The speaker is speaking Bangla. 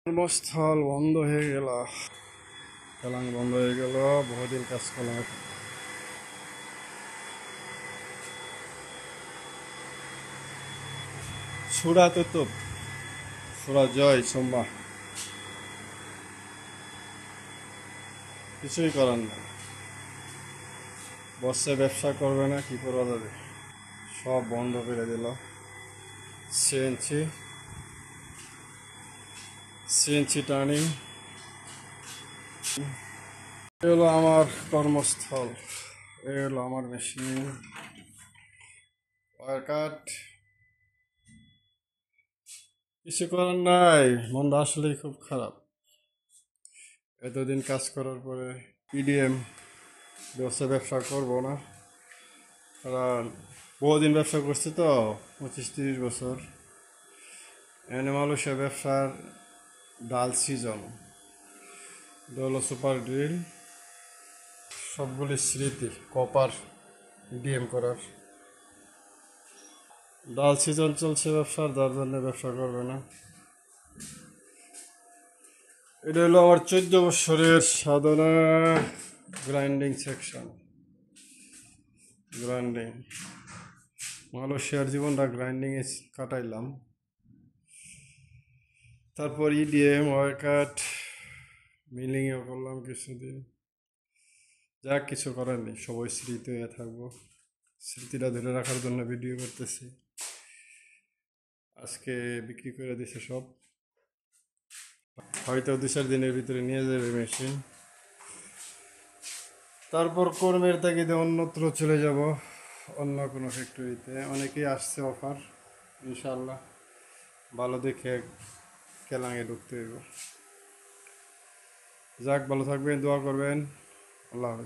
কর্মস্থল বন্ধ হয়ে গেল, কেলাং বন্ধ হয়ে গেল। বহুদিন কাজ করলাম। সুরা তুতুপ, সুরা জয় সোম্মা, কিছুই করার নেই। বসে ব্যবসা করবে না, কি করা যাবে? সব বন্ধ করে দিল। CNG CNG turning. এ হলো আমার কর্মস্থল, এ হলো আমার মেশিন ওয়ার কাট। কিছু করার নাই, মনটা আসলেই খুব খারাপ। এতদিন কাজ করার পরে পিডিএম ব্যবসা করব না, কারণ বহুদিন ব্যবসা করছি তো, 25-30 বছর। এনে মালয়েশিয়া ব্যবসার ডাল সিজন, এটা হলো সুপার ড্রিল, সবগুলি স্মৃতি কপার ডিএম করার। ডাল সিজন চলছে ব্যবসার, যার জন্য ব্যবসা করবে না। এটা হলো আমার 14 বছরের সাধনা, গ্রাইন্ডিং সেকশন, গ্রাইন্ডিং। মালয়েশিয়ার জীবনটা গ্রাইন্ডিংয়ে কাটাইলাম। তারপর ইডিএম ওয়ারকাট, মিলিংয়েও করলাম কিছুদিন। যাক, কিছু করার নেই, সবাই স্মৃতি হয়ে থাকবো। স্মৃতিটা ধরে রাখার জন্য ভিডিও করতেছি। আজকে বিক্রি করে দিছে সব, হয়তো 2-4 দিনের ভিতরে নিয়ে যাবে মেশিন। তারপর কর্মের তাগিদে অন্যত্র চলে যাব, অন্য কোনো ফ্যাক্টরিতে। অনেকেই আসছে অফার, ইনশাল্লাহ ভালো দেখে কেলাঙে ঢুকতে হইব। যাক, ভালো থাকবেন, দোয়া করবেন। আল্লাহ হাফেজ।